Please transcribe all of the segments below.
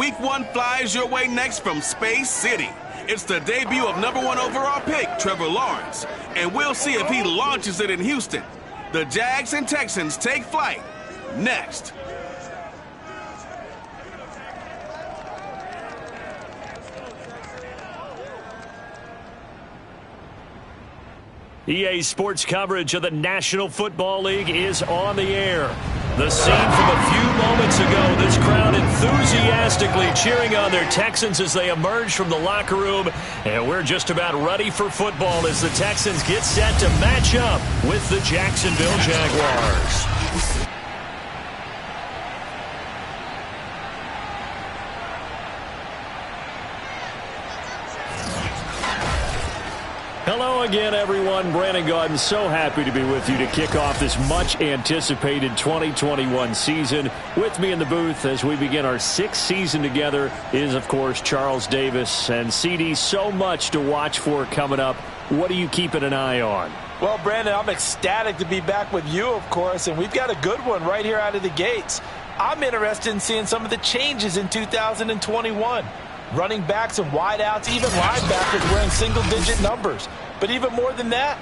Week 1 flies your way next from Space City. It's the debut of #1 overall pick, Trevor Lawrence, and we'll see if he launches it in Houston. The Jags and Texans take flight next. EA Sports coverage of the National Football League is on the air. The scene from a few moments ago, this crowd enthusiastically cheering on their Texans as they emerge from the locker room. And we're just about ready for football as the Texans get set to match up with the Jacksonville Jaguars. Hello again, everyone. Brandon Gaudin, so happy to be with you to kick off this much-anticipated 2021 season. With me in the booth as we begin our 6th season together is, of course, Charles Davis. And, CD, so much to watch for coming up. What are you keeping an eye on? Well, Brandon, I'm ecstatic to be back with you, of course, and we've got a good one right here out of the gates. I'm interested in seeing some of the changes in 2021. Running backs and wideouts, even linebackers wearing single-digit numbers. But even more than that,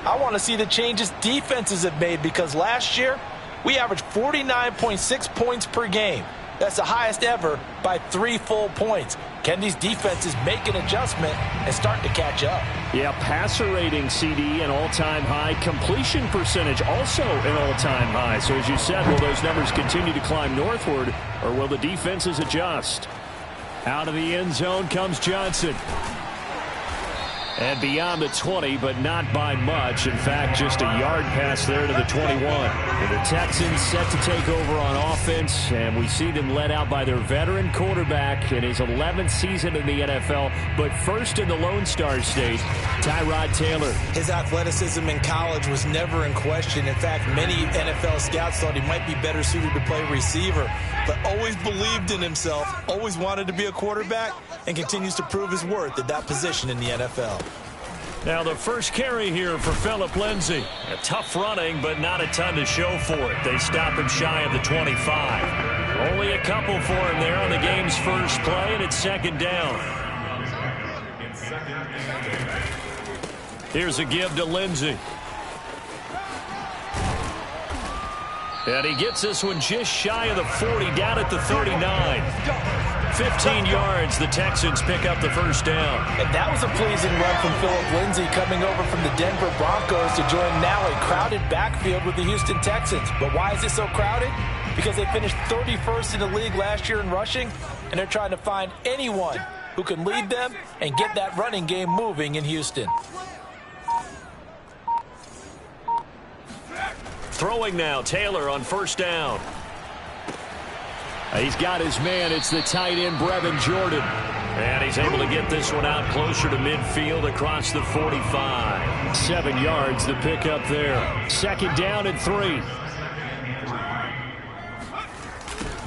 I want to see the changes defenses have made, because last year we averaged 49.6 points per game. That's the highest ever by 3 full points. Can these defenses make an adjustment and start to catch up? Yeah, passer rating, CD, an all-time high. Completion percentage, also an all-time high. So as you said, will those numbers continue to climb northward, or will the defenses adjust? Out of the end zone comes Johnson. And beyond the 20, but not by much. In fact, just a yard pass there to the 21. And the Texans set to take over on offense, and we see them led out by their veteran quarterback in his 11th season in the NFL, but first in the Lone Star State, Tyrod Taylor. His athleticism in college was never in question. In fact, many NFL scouts thought he might be better suited to play receiver, but always believed in himself, always wanted to be a quarterback, and continues to prove his worth at that position in the NFL. Now the first carry here for Phillip Lindsay. A tough running, but not a ton to show for it. They stop him shy of the 25. Only a couple for him there on the game's first play, and it's 2nd down. Here's a give to Lindsay. And he gets this one just shy of the 40, down at the 39. 15 yards, the Texans pick up the first down. And that was a pleasing run from Phillip Lindsay, coming over from the Denver Broncos to join now a crowded backfield with the Houston Texans. But why is it so crowded? Because they finished 31st in the league last year in rushing, and they're trying to find anyone who can lead them and get that running game moving in Houston. Throwing now, Taylor on first down. He's got his man. It's the tight end, Brevin Jordan. And he's able to get this one out closer to midfield across the 45. 7 yards, the pickup there. 2nd down and 3.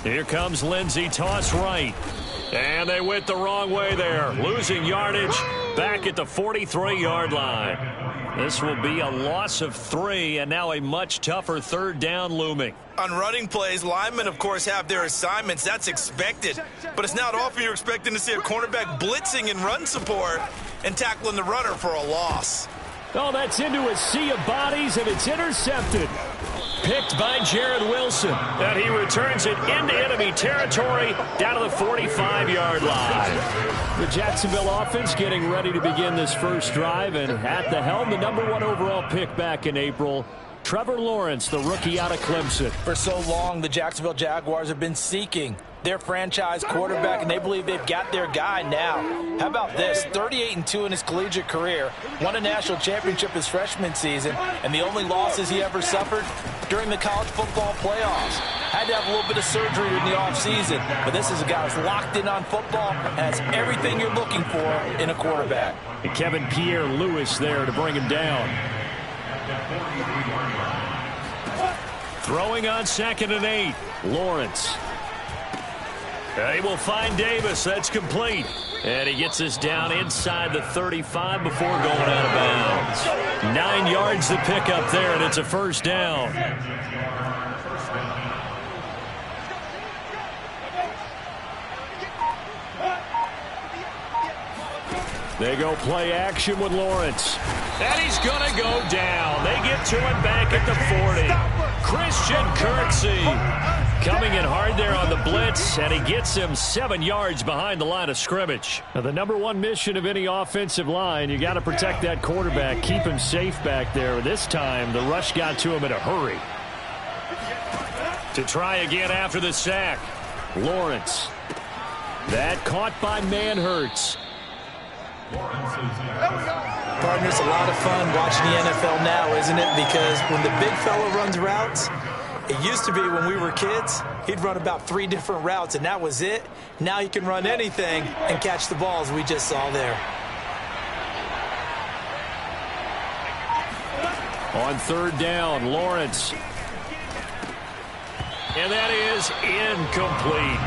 Here comes Lindsay, toss right. And they went the wrong way there. Losing yardage back at the 43-yard line. This will be a loss of 3, and now a much tougher 3rd down looming. On running plays, linemen, of course, have their assignments. That's expected. But it's not often you're expecting to see a cornerback blitzing in run support and tackling the runner for a loss. Oh, that's into a sea of bodies, and it's intercepted. Picked by Jared Wilson. And he returns it into enemy territory down to the 45-yard line. The Jacksonville offense getting ready to begin this first drive. And at the helm, the #1 overall pick back in April, Trevor Lawrence, the rookie out of Clemson. For so long, the Jacksonville Jaguars have been seeking their franchise quarterback, and they believe they've got their guy now. How about this? 38-2 in his collegiate career, won a national championship his freshman season, and the only losses he ever suffered during the college football playoffs. Had to have a little bit of surgery in the offseason, but this is a guy who's locked in on football and has everything you're looking for in a quarterback. And Kevin Pierre-Louis there to bring him down. Throwing on 2nd and 8. Lawrence. He will find Davis. That's complete. And he gets this down inside the 35 before going out of bounds. 9 yards to pick up there, and it's a first down. They go play action with Lawrence. And he's going to go down. They get to it back at the 40. Christian Kirksey coming in hard there on the blitz, and he gets him 7 yards behind the line of scrimmage. Now, the number one mission of any offensive line, you got to protect that quarterback, keep him safe back there. This time, the rush got to him in a hurry. To try again after the sack, Lawrence. That caught by Manhurts. Partner, it's a lot of fun watching the NFL now, isn't it? Because when the big fella runs routes, it used to be when we were kids, he'd run about 3 different routes, and that was it. Now he can run anything and catch the balls we just saw there. On third down, Lawrence. And that is incomplete.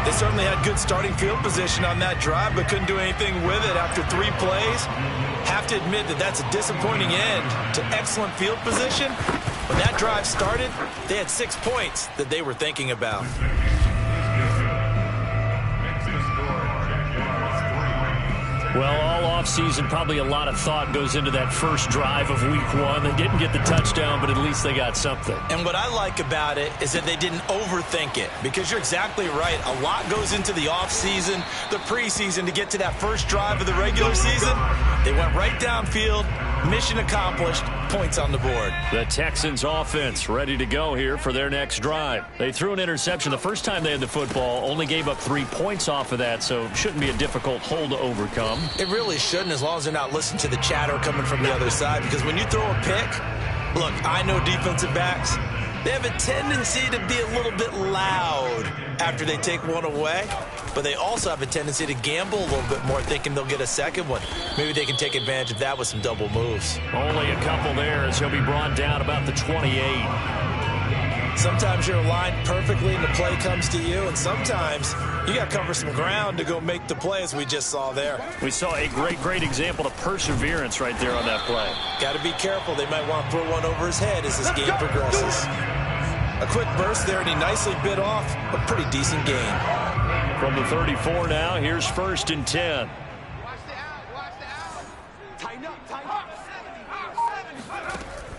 They certainly had good starting field position on that drive, but couldn't do anything with it after 3 plays. Have to admit that that's a disappointing end to excellent field position. When that drive started, they had 6 points that they were thinking about. Well, all offseason, probably a lot of thought goes into that first drive of week 1. They didn't get the touchdown, but at least they got something. And what I like about it is that they didn't overthink it, because you're exactly right. A lot goes into the offseason, the preseason to get to that first drive of the regular season. They went right downfield, mission accomplished, points on the board. The Texans offense ready to go here for their next drive. They threw an interception the first time they had the football, only gave up 3 points off of that, so shouldn't be a difficult hole to overcome. It really shouldn't, as long as they're not listening to the chatter coming from the other side, because when you throw a pick, look, I know defensive backs, they have a tendency to be a little bit loud after they take one away, but they also have a tendency to gamble a little bit more, thinking they'll get a second one. Maybe they can take advantage of that with some double moves. Only a couple there as he'll be brought down about the 28. Sometimes you're aligned perfectly and the play comes to you, and sometimes you got to cover some ground to go make the play, as we just saw there. We saw a great example of perseverance right there on that play. Got to be careful. They might want to throw one over his head as this game progresses. A quick burst there, and he nicely bit off a pretty decent gain. From the 34 now, here's 1st and 10.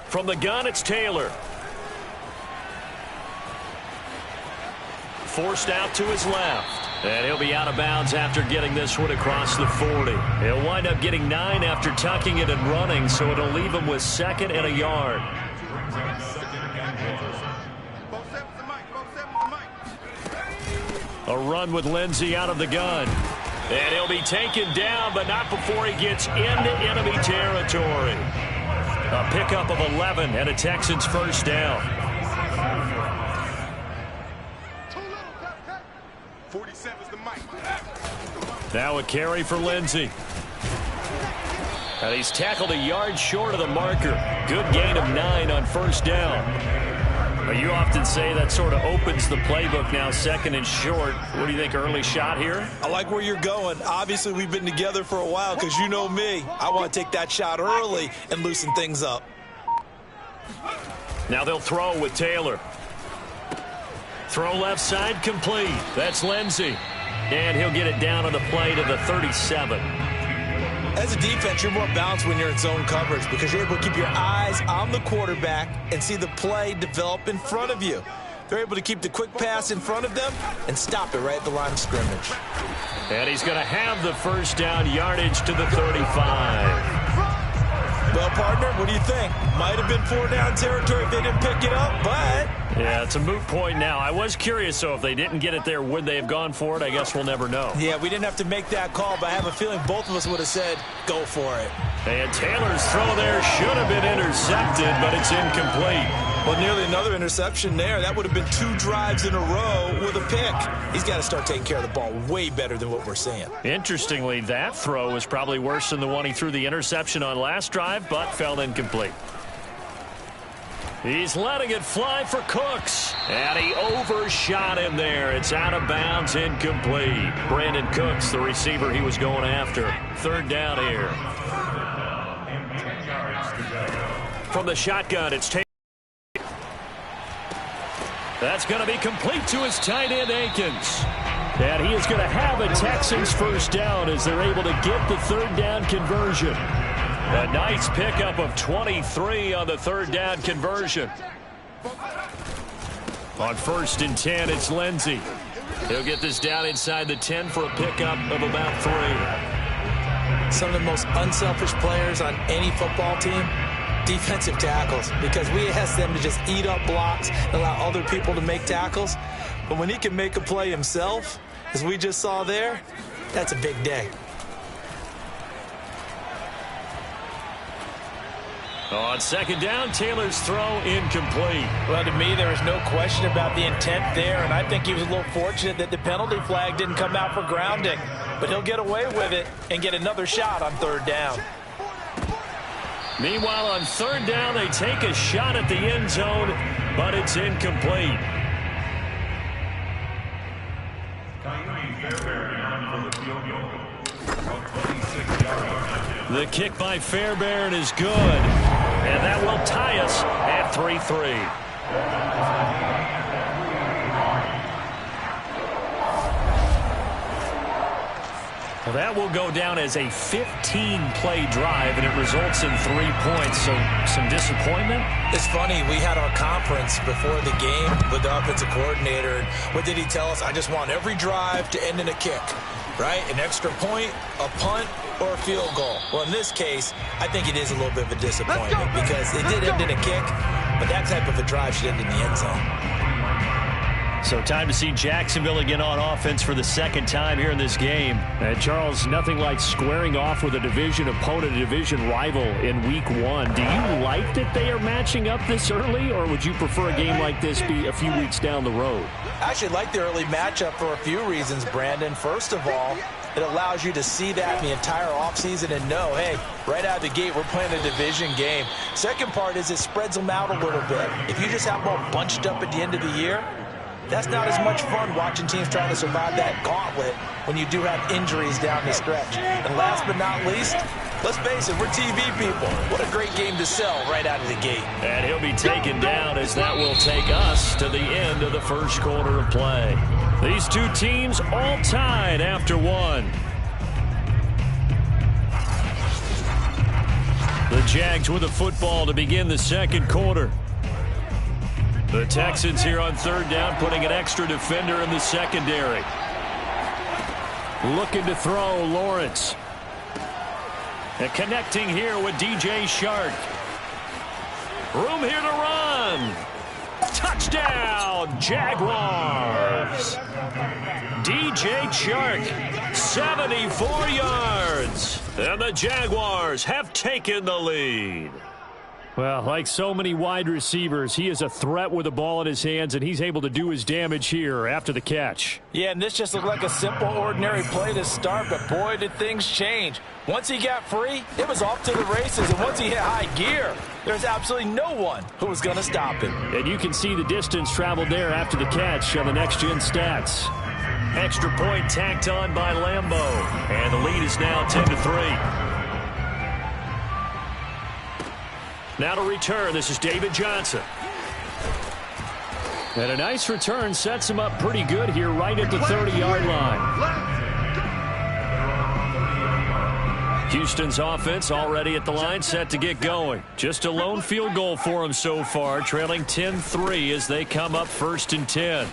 From the gun, it's Taylor. Forced out to his left. And he'll be out of bounds after getting this one across the 40. He'll wind up getting 9 after tucking it and running, so it'll leave him with 2nd and a yard. A run with Lindsey out of the gun. And he'll be taken down, but not before he gets into enemy territory. A pickup of 11 and a Texans first down. 47's the mic. Now a carry for Lindsey. And he's tackled a yard short of the marker. Good gain of 9 on first down. Well, you often say that sort of opens the playbook now, 2nd and short. What do you think, early shot here? I like where you're going. Obviously, we've been together for a while, because you know me. I want to take that shot early and loosen things up. Now they'll throw with Taylor. Throw left side complete. That's Lindsey. And he'll get it down on the play to the 37. As a defense, you're more balanced when you're in zone coverage, because you're able to keep your eyes on the quarterback and see the play develop in front of you. They're able to keep the quick pass in front of them and stop it right at the line of scrimmage. And he's going to have the first down, yardage to the 35. Well, partner, what do you think? Might have been 4 down territory if they didn't pick it up, but... Yeah, it's a moot point now. I was curious, so if they didn't get it there, would they have gone for it? I guess we'll never know. Yeah, we didn't have to make that call, but I have a feeling both of us would have said, go for it. And Taylor's throw there should have been intercepted, but it's incomplete. Well, nearly another interception there. That would have been 2 drives in a row with a pick. He's got to start taking care of the ball way better than what we're seeing. Interestingly, that throw was probably worse than the one he threw the interception on last drive, but fell incomplete. He's letting it fly for Cooks. And he overshot him there. It's out of bounds, incomplete. Brandon Cooks, the receiver he was going after. 3rd down here. From the shotgun, it's Taylor. That's going to be complete to his tight end, Akins. And he is going to have a Texans first down as they're able to get the third down conversion. A nice pickup of 23 on the third down conversion. On 1st and 10, it's Lindsey. He'll get this down inside the 10 for a pickup of about 3. Some of the most unselfish players on any football team, defensive tackles, because we ask them to just eat up blocks and allow other people to make tackles. But when he can make a play himself, as we just saw there, that's a big day. On 2nd down, Taylor's throw incomplete. Well, to me, there is no question about the intent there, and I think he was a little fortunate that the penalty flag didn't come out for grounding. But he'll get away with it and get another shot on 3rd down. Meanwhile, on 3rd down, they take a shot at the end zone, but it's incomplete. The kick by Fairbairn is good, and that will tie us at 3-3. Well, that will go down as a 15-play drive, and it results in 3 points. So some disappointment? It's funny. We had our conference before the game with the offensive coordinator. And what did he tell us? I just want every drive to end in a kick, right? An extra point, a punt, or a field goal. Well, in this case, I think it is a little bit of a disappointment because it did end in a kick, but that type of a drive should end in the end zone. So time to see Jacksonville again on offense for the 2nd time here in this game. And Charles, nothing like squaring off with a division opponent, a division rival in week 1. Do you like that they are matching up this early, or would you prefer a game like this be a few weeks down the road? I actually like the early matchup for a few reasons, Brandon. First of all, it allows you to see that in the entire offseason and know, hey, right out of the gate, we're playing a division game. Second part is it spreads them out a little bit. If you just have them all bunched up at the end of the year, that's not as much fun watching teams trying to survive that gauntlet when you do have injuries down the stretch. And last but not least, let's face it, we're TV people. What a great game to sell right out of the gate. And he'll be taken down as that will take us to the end of the 1st quarter of play. These two teams all tied after 1. The Jags with the football to begin the 2nd quarter. The Texans here on 3rd down, putting an extra defender in the secondary. Looking to throw, Lawrence. And connecting here with DJ Shark. Room here to run. Touchdown, Jaguars. DJ Shark, 74 yards. And the Jaguars have taken the lead. Well, like so many wide receivers, he is a threat with the ball in his hands, and he's able to do his damage here after the catch. Yeah, and this just looked like a simple, ordinary play to start, but boy, did things change. Once he got free, it was off to the races, and once he hit high gear, there's absolutely no one who was going to stop him. And you can see the distance traveled there after the catch on the next-gen stats. Extra point tacked on by Lambeau, and the lead is now 10-3. Now to return, this is David Johnson. And a nice return sets him up pretty good here right at the 30-yard line. Houston's offense already at the line, set to get going. Just a lone field goal for him so far, trailing 10-3 as they come up 1st and 10.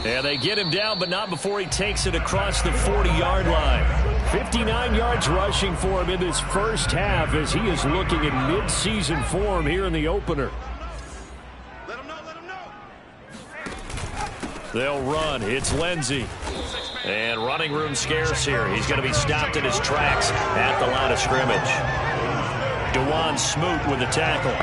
And they get him down, but not before he takes it across the 40-yard line. 59 yards rushing for him in this first half as he is looking in mid-season form here in the opener. Let him know. They'll run. It's Lindsey. And running room scarce here. He's going to be stopped in his tracks at the line of scrimmage. DeJuan Smoot with the tackle.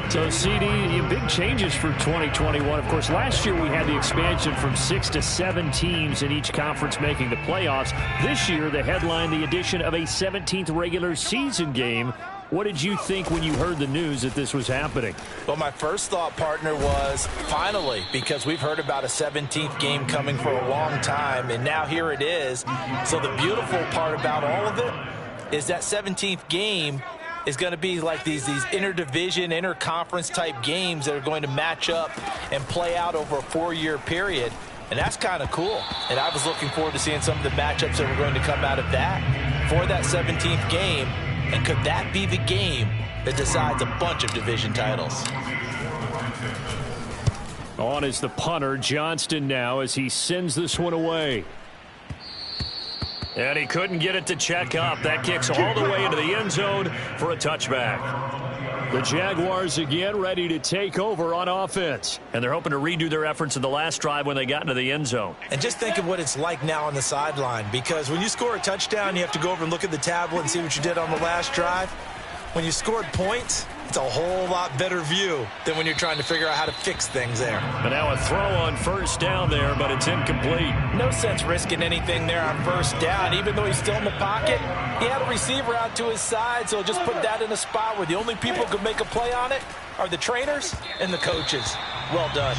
So, CD, big changes for 2021. Of course, last year we had the expansion from 6 to 7 teams in each conference making the playoffs. This year, they headlined the addition of a 17th regular season game. What did you think when you heard the news that this was happening? Well, my first thought, partner, was finally, because we've heard about a 17th game coming for a long time, and now here it is. So the beautiful part about all of it is that 17th game is going to be like these interdivision, interconference type games that are going to match up and play out over a 4-year period. And that's kind of cool. And I was looking forward to seeing some of the matchups that were going to come out of that for that 17th game. And could that be the game that decides a bunch of division titles? On is the punter, Johnston, now as he sends this one away. And he couldn't get it to check up. That kicks all the way into the end zone for a touchback. The Jaguars again ready to take over on offense. And they're hoping to redo their efforts in the last drive when they got into the end zone. And just think of what it's like now on the sideline, because when you score a touchdown, you have to go over and look at the tablet and see what you did on the last drive. When you scored points, it's a whole lot better view than when you're trying to figure out how to fix things there. But now a throw on first down there, but it's incomplete. No sense risking anything there on first down. Even though he's still in the pocket, he had a receiver out to his side, so just put that in a spot where the only people who can make a play on it are the trainers and the coaches. Well done.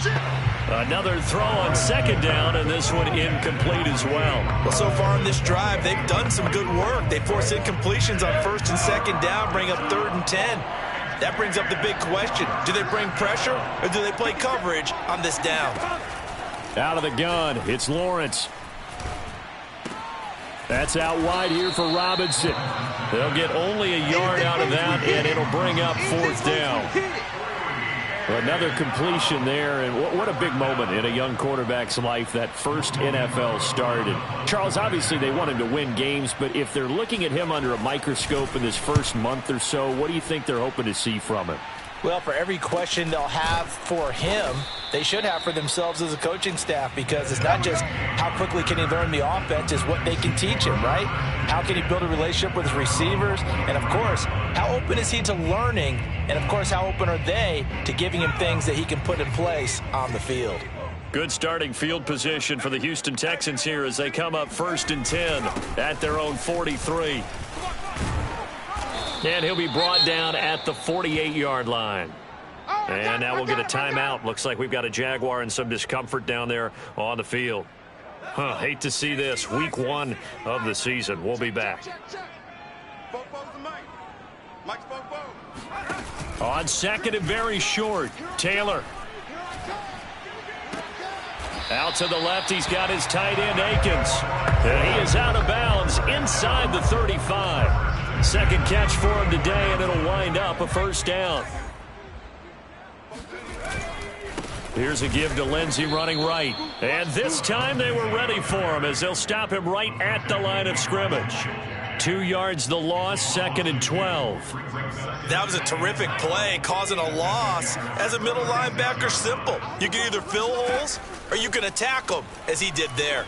Another throw on second down, and this one incomplete as well. Well, so far in this drive, they've done some good work. They force incompletions on first and second down, bring up 3rd and 10. That brings up the big question. Do they bring pressure or do they play coverage on this down? Out of the gun, it's Lawrence. That's out wide here for Robinson. They'll get only a yard out of that, and it'll bring up 4th down. Another completion there, and what a big moment in a young quarterback's life, that first NFL start. And Charles, obviously they want him to win games, but if they're looking at him under a microscope in this first month or so, what do you think they're hoping to see from him? Well, for every question they'll have for him, they should have for themselves as a coaching staff, because it's not just how quickly can he learn the offense, it's what they can teach him, right? How can he build a relationship with his receivers? And, of course, how open is he to learning? And, of course, how open are they to giving him things that he can put in place on the field? Good starting field position for the Houston Texans here as they come up 1st and 10 at their own 43. And he'll be brought down at the 48-yard line. And now we'll get a timeout. Looks like we've got a Jaguar and some discomfort down there on the field. Hate to see this. Week 1 of the season. We'll be back. On second and very short, Taylor. Out to the left, he's got his tight end, Akins. And he is out of bounds inside the 35. Second catch for him today, and it'll wind up a first down. Here's a give to Lindsey running right. And this time they were ready for him as they'll stop him right at the line of scrimmage. 2 yards the loss, 2nd and 12. That was a terrific play, causing a loss. As a middle linebacker, simple. You can either fill holes or you can attack them, as he did there.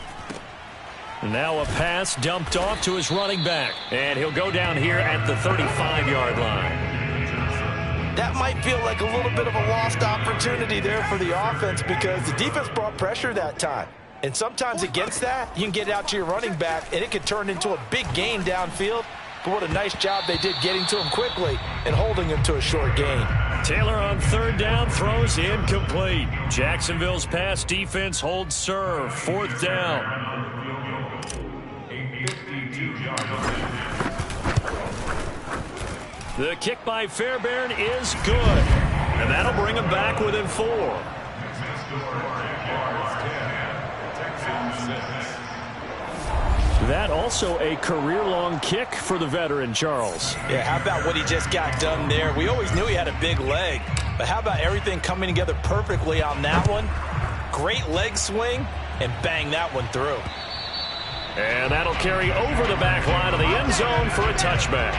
Now a pass dumped off to his running back. And he'll go down here at the 35-yard line. That might feel like a little bit of a lost opportunity there for the offense, because the defense brought pressure that time. And sometimes against that, you can get it out to your running back, and it could turn into a big gain downfield. But what a nice job they did getting to him quickly and holding him to a short gain. Taylor on 3rd down, throws incomplete. Jacksonville's pass defense holds serve. 4th down. The kick by Fairbairn is good. And that'll bring him back within 4. That also a career-long kick for the veteran, Charles. Yeah, how about what he just got done there? We always knew he had a big leg, but how about everything coming together perfectly on that one? Great leg swing, and bang that one through. And that'll carry over the back line of the end zone for a touchback.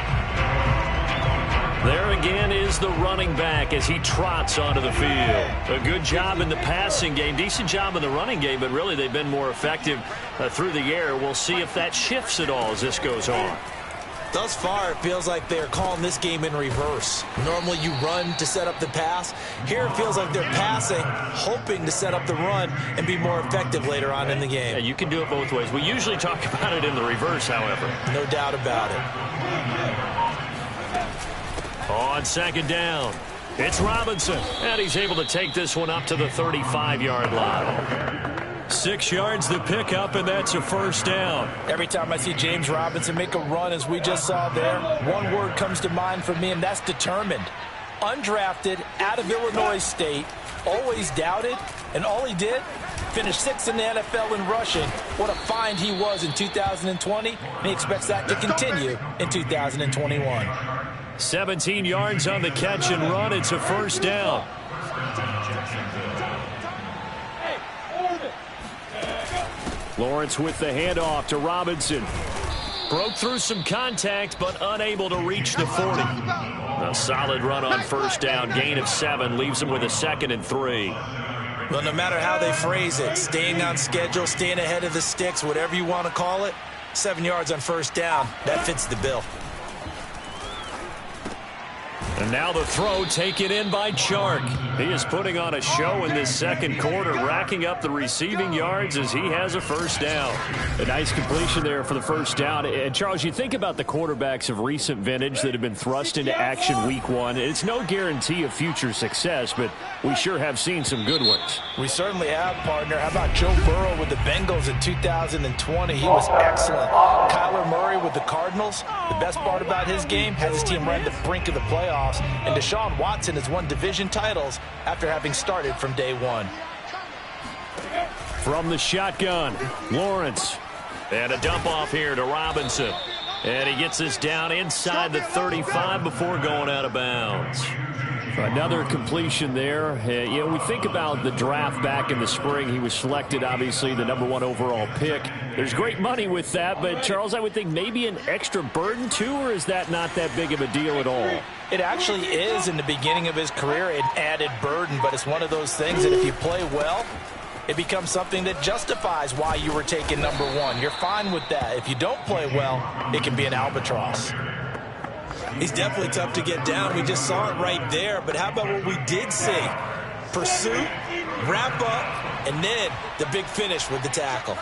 There again is the running back as he trots onto the field. A good job in the passing game, decent job in the running game, but really they've been more effective through the air. We'll see if that shifts at all as this goes on. Thus far, it feels like they're calling this game in reverse. Normally you run to set up the pass. Here it feels like they're passing, hoping to set up the run and be more effective later on in the game. Yeah, you can do it both ways. We usually talk about it in the reverse, however. No doubt about it. On 2nd down, it's Robinson, and he's able to take this one up to the 35-yard line. 6 yards the pickup, and that's a first down. Every time I see James Robinson make a run, as we just saw there, one word comes to mind for me, and that's determined. Undrafted, out of Illinois State, always doubted, and all he did, finished 6th in the NFL in rushing. What a find he was in 2020, and he expects that to continue in 2021. 17 yards on the catch and run. It's a first down. Lawrence with the handoff to Robinson. Broke through some contact, but unable to reach the 40. A solid run on first down. Gain of 7 leaves him with a 2nd and 3. Well, no matter how they phrase it, staying on schedule, staying ahead of the sticks, whatever you want to call it, 7 yards on first down, that fits the bill. And now the throw taken in by Chark. He is putting on a show in this second quarter, racking up the receiving yards as he has a first down. A nice completion there for the first down. And Charles, you think about the quarterbacks of recent vintage that have been thrust into action week 1. It's no guarantee of future success, but we sure have seen some good ones. We certainly have, partner. How about Joe Burrow with the Bengals in 2020? He was excellent. Kyler Murray with the Cardinals. The best part about his game, has his team right at the brink of the playoffs. And Deshaun Watson has won division titles after having started from day 1. From the shotgun, Lawrence. And a dump off here to Robinson. And he gets this down inside the 35 before going out of bounds. Another completion there. You know, we think about the draft back in the spring. He was selected, obviously, the #1 overall pick. There's great money with that, but, Charles, I would think maybe an extra burden, too, or is that not that big of a deal at all? It actually is in the beginning of his career, an added burden, but it's one of those things that if you play well, it becomes something that justifies why you were taken #1. You're fine with that. If you don't play well, it can be an albatross. He's definitely tough to get down. We just saw it right there. But how about what we did see? Pursuit, wrap up, and then the big finish with the tackle.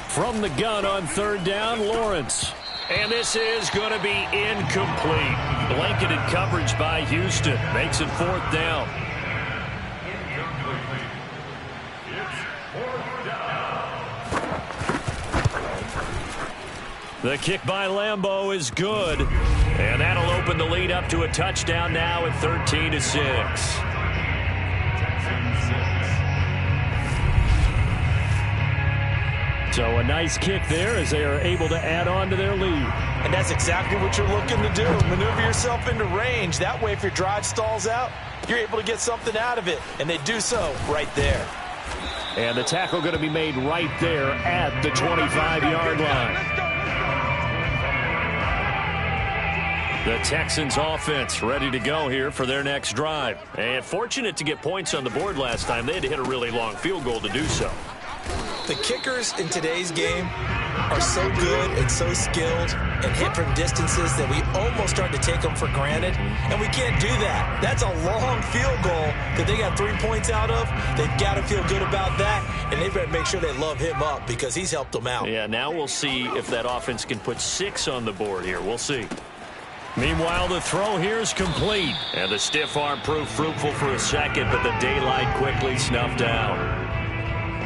From the gun on third down, Lawrence. And this is going to be incomplete. Blanketed coverage by Houston. Makes it 4th down. The kick by Lambeau is good. And that'll open the lead up to a touchdown now at 13-6. So a nice kick there as they are able to add on to their lead. And that's exactly what you're looking to do. Maneuver yourself into range. That way, if your drive stalls out, you're able to get something out of it. And they do so right there. And the tackle going to be made right there at the 25-yard line. The Texans offense ready to go here for their next drive. And fortunate to get points on the board last time. They had to hit a really long field goal to do so. The kickers in today's game are so good and so skilled and hit from distances that we almost start to take them for granted. And we can't do that. That's a long field goal that they got 3 points out of. They've got to feel good about that. And they've got to make sure they love him up because he's helped them out. Yeah, now we'll see if that offense can put 6 on the board here. We'll see. Meanwhile, the throw here is complete. And the stiff arm proved fruitful for a second, but the daylight quickly snuffed out.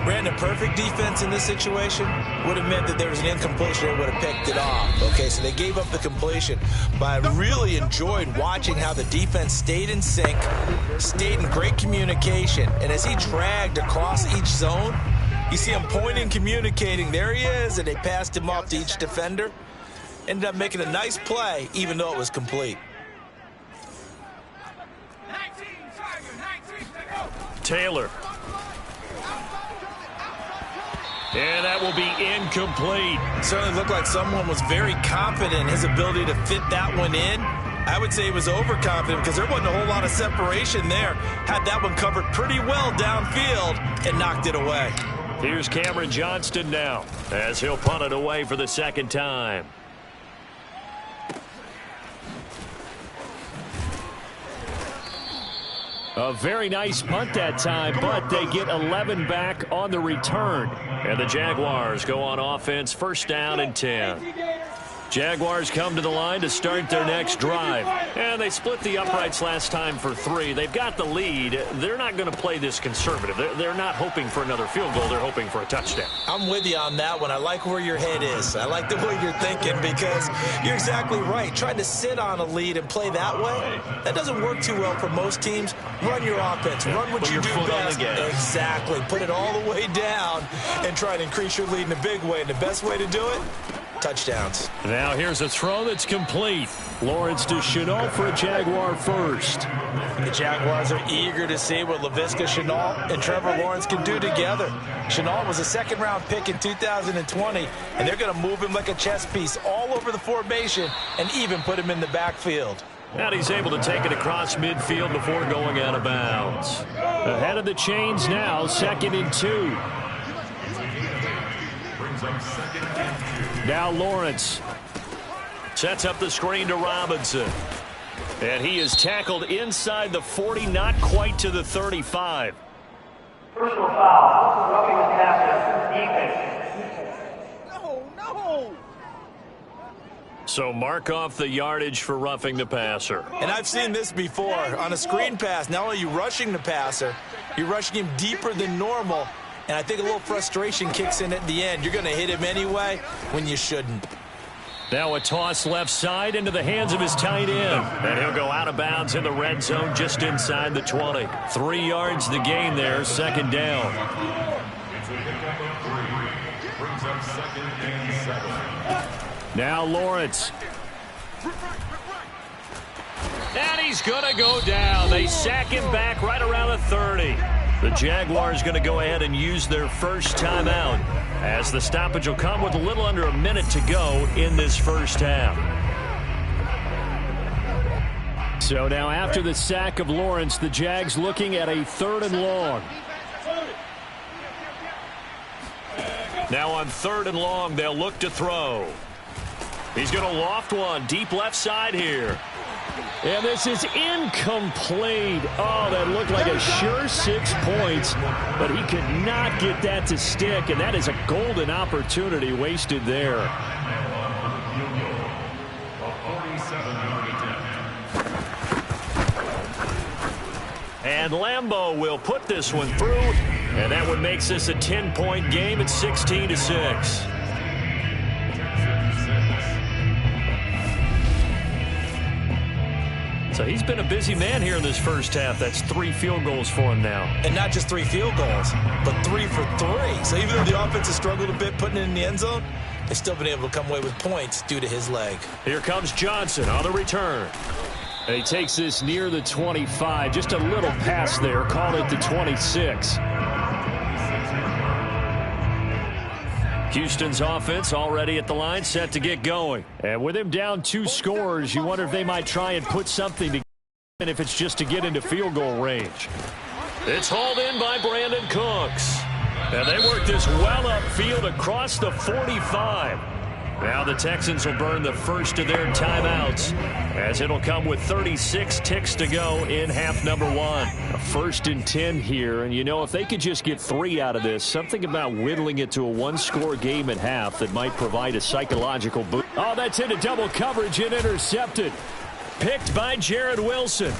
Brandon, perfect defense in this situation would have meant that there was an incompletion that would have picked it off. Okay, so they gave up the completion. But I really enjoyed watching how the defense stayed in sync, stayed in great communication. And as he dragged across each zone, you see him pointing, communicating. There he is, and they passed him off to each defender. Ended up making a nice play, even though it was complete. Taylor. And that will be incomplete. Certainly looked like someone was very confident in his ability to fit that one in. I would say he was overconfident because there wasn't a whole lot of separation there. Had that one covered pretty well downfield and knocked it away. Here's Cameron Johnston now as he'll punt it away for the second time. A very nice punt that time, but they get 11 back on the return. And the Jaguars go on offense, first down and 10. Jaguars come to the line to start their next drive. And they split the uprights last time for 3. They've got the lead. They're not going to play this conservative. They're not hoping for another field goal. They're hoping for a touchdown. I'm with you on that one. I like where your head is. I like the way you're thinking because you're exactly right. Trying to sit on a lead and play that way, that doesn't work too well for most teams. Run your offense. Run what you do best. Exactly. Put it all the way down and try to increase your lead in a big way. And the best way to do it? Touchdowns. Now here's a throw that's complete. Lawrence to Shenault for a Jaguar first. The Jaguars are eager to see what Laviska Shenault and Trevor Lawrence can do together. Shenault was a second-round pick in 2020, and they're going to move him like a chess piece all over the formation and even put him in the backfield. And he's able to take it across midfield before going out of bounds. Ahead of the chains now, 2nd and 2. Now Lawrence sets up the screen to Robinson. And he is tackled inside the 40, not quite to the 35. Personal foul. Roughing the passer. Defense. No. So mark off the yardage for roughing the passer. And I've seen this before. On a screen pass, not only are you rushing the passer, you're rushing him deeper than normal. And I think a little frustration kicks in at the end. You're going to hit him anyway when you shouldn't. Now a toss left side into the hands of his tight end. And he'll go out of bounds in the red zone just inside the 20. 3 yards the gain there, 2nd down. Now Lawrence. And he's going to go down. They sack him back right around the 30. The Jaguars going to go ahead and use their first timeout as the stoppage will come with a little under a minute to go in this first half. So now after the sack of Lawrence, the Jags looking at a 3rd and long. Now on 3rd and long, they'll look to throw. He's going to loft one deep left side here. And this is incomplete. Oh, that looked like a sure 6 points, but he could not get that to stick, and that is a golden opportunity wasted there. And Lambeau will put this one through, and that one makes this a 10-point game at 16-6. So he's been a busy man here in this first half. That's 3 field goals for him now. And not just 3 field goals, but 3 for 3. So even though the offense has struggled a bit putting it in the end zone, they've still been able to come away with points due to his leg. Here comes Johnson on the return. And he takes this near the 25. Just a little pass there. Called it the 26. Houston's offense already at the line, set to get going. And with him down 2 scores, you wonder if they might try and put something together, and if it's just to get into field goal range. It's hauled in by Brandon Cooks. And they work this well upfield across the 45. Now the Texans will burn the first of their timeouts, as it'll come with 36 ticks to go in half number 1. A 1st and 10 here, and you know, if they could just get 3 out of this, something about whittling it to a 1-score game at half that might provide a psychological boost. Oh, that's into double coverage and intercepted. Picked by Jared Wilson.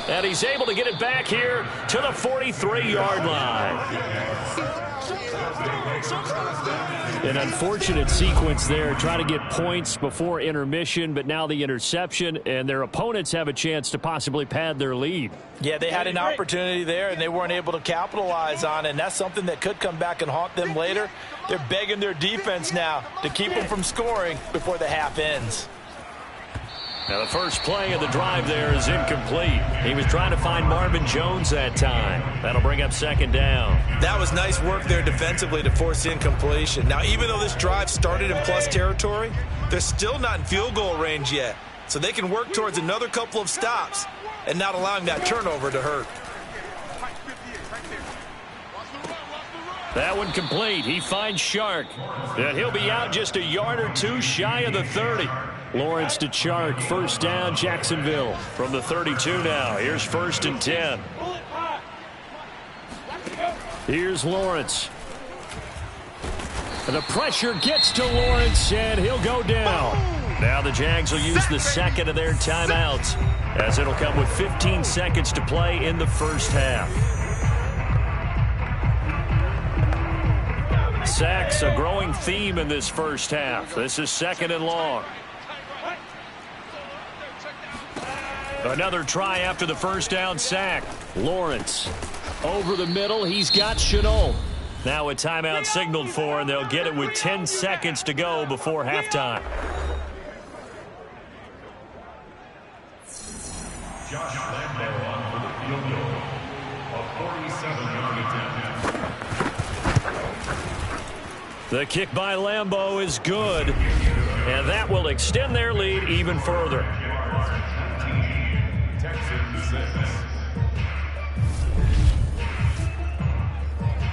And he's able to get it back here to the 43-yard line. An unfortunate sequence there, trying to get points before intermission, but now the interception, and their opponents have a chance to possibly pad their lead. Yeah, they had an opportunity there, and they weren't able to capitalize on it, and that's something that could come back and haunt them later. They're begging their defense now to keep them from scoring before the half ends. Now the first play of the drive there is incomplete. He was trying to find Marvin Jones that time. That'll bring up 2nd down. That was nice work there defensively to force incompletion. Now, even though this drive started in plus territory, they're still not in field goal range yet. So they can work towards another couple of stops and not allowing that turnover to hurt. That one complete. He finds Shark. And he'll be out just a yard or 2 shy of the 30. Lawrence to Chark, 1st down, Jacksonville. From the 32 now, here's 1st and 10. Here's Lawrence. And the pressure gets to Lawrence, and he'll go down. Now the Jags will use the second of their timeouts, as it'll come with 15 seconds to play in the first half. Sacks, a growing theme in this first half. This is 2nd and long. Another try after the first down sack. Lawrence over the middle. He's got Chenault. Now a timeout signaled for, and they'll get it with 10 seconds to go before halftime. Josh Lambo on for the field goal. A 47-yard attempt. The kick by Lambo is good, and that will extend their lead even further. Texans 6.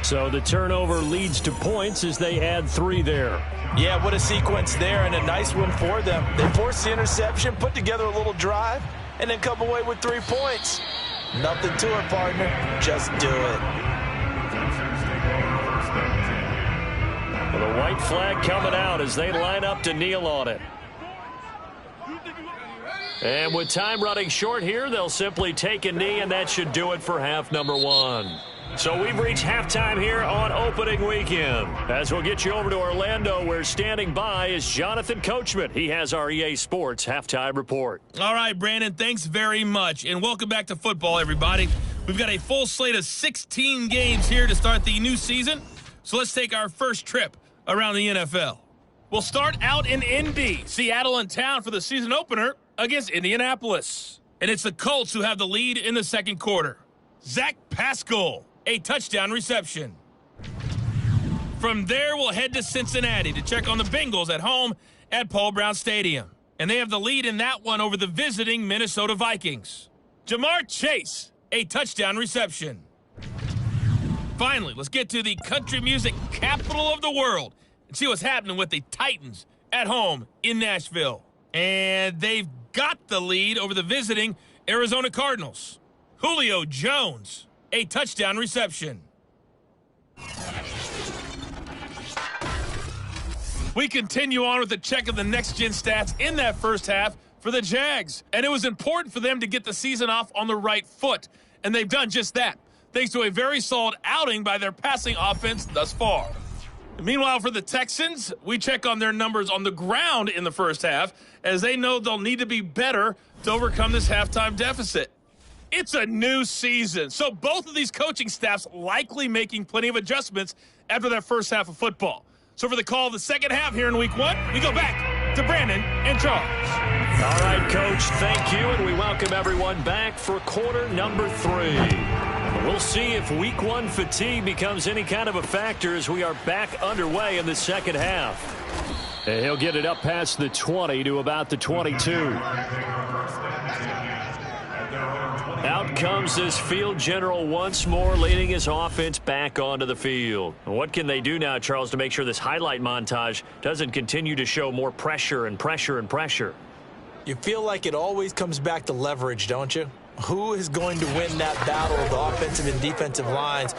So the turnover leads to points as they add 3 there. Yeah, what a sequence there, and a nice one for them. They forced the interception, put together a little drive, and then come away with 3 points. Nothing to it, partner. Just do it. Well, the white flag coming out as they line up to kneel on it. And with time running short here, they'll simply take a knee, and that should do it for half number 1. So we've reached halftime here on opening weekend. As we'll get you over to Orlando, where standing by is Jonathan Coachman. He has our EA Sports halftime report. All right, Brandon, thanks very much. And welcome back to football, everybody. We've got a full slate of 16 games here to start the new season. So let's take our first trip around the NFL. We'll start out in Indy. Seattle in town for the season opener against Indianapolis. And it's the Colts who have the lead in the second quarter. Zach Pascal, a touchdown reception. From there, we'll head to Cincinnati to check on the Bengals at home at Paul Brown Stadium. And they have the lead in that one over the visiting Minnesota Vikings. Jamar Chase, a touchdown reception. Finally, let's get to the country music capital of the world and see what's happening with the Titans at home in Nashville. And they've got the lead over the visiting Arizona Cardinals. Julio Jones, a touchdown reception. We continue on with the check of the next-gen stats in that first half for the Jags. And it was important for them to get the season off on the right foot. And they've done just that, thanks to a very solid outing by their passing offense thus far. Meanwhile, for the Texans, we check on their numbers on the ground in the first half, as they know they'll need to be better to overcome this halftime deficit. It's a new season, so both of these coaching staffs likely making plenty of adjustments after that first half of football. So for the call of the second half here in week 1, we go back to Brandon and Charles. All right, Coach, thank you, and we welcome everyone back for quarter number 3. We'll see if week 1 fatigue becomes any kind of a factor as we are back underway in the second half. And he'll get it up past the 20 to about the 22. Out comes this field general once more, leading his offense back onto the field. What can they do now, Charles, to make sure this highlight montage doesn't continue to show more pressure and pressure and pressure? You feel like it always comes back to leverage, don't you? Who is going to win that battle of the offensive and defensive lines?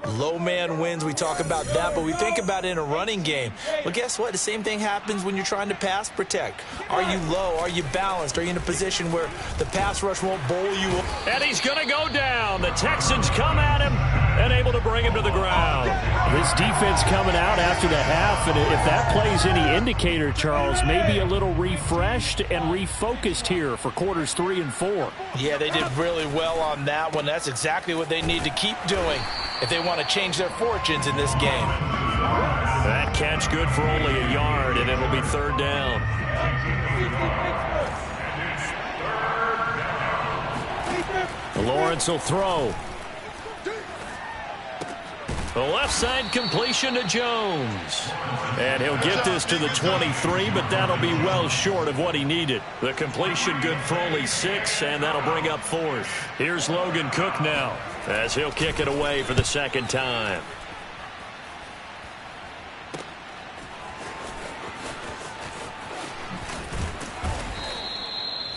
Low man wins. We talk about that, but we think about it in a running game. Well, guess what? The same thing happens when you're trying to pass protect. Are you low? Are you balanced? Are you in a position where the pass rush won't bowl you up? And he's going to go down. The Texans come at him and able to bring him to the ground. This defense coming out after the half, and if that plays any indicator, Charles, maybe a little refreshed and refocused here for quarters 3 and 4. Yeah, they did really well on that one. That's exactly what they need to keep doing if they want to change their fortunes in this game. That catch good for only a yard, and it'll be third down. Lawrence will throw. The left side completion to Jones. And he'll get this to the 23, but that'll be well short of what he needed. The completion good for only 6, and that'll bring up 4th. Here's Logan Cook now, as he'll kick it away for the second time.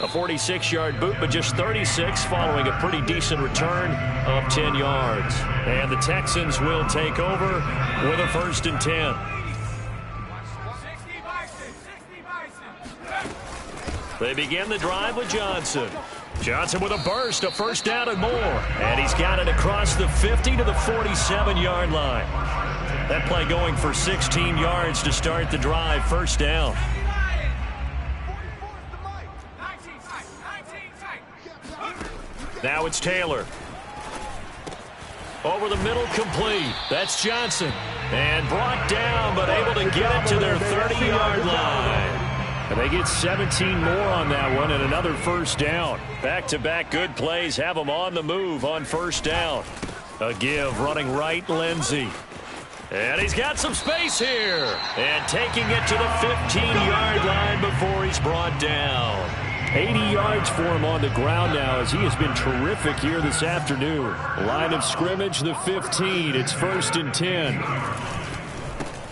A 46-yard boot, but just 36 following a pretty decent return of 10 yards. And the Texans will take over with a 1st and 10. They begin the drive with Johnson. Johnson with a burst, a first down and more. And he's got it across the 50 to the 47-yard line. That play going for 16 yards to start the drive, first down. Now it's Taylor. Over the middle, complete. That's Johnson. And brought down, but able to get it to their 30-yard line. And they get 17 more on that one and another first down. Back-to-back good plays have them on the move on first down. A give running right, Lindsey. And he's got some space here. And taking it to the 15-yard line before he's brought down. 80 yards for him on the ground now as he has been terrific here this afternoon. Line of scrimmage, the 15. It's 1st and 10.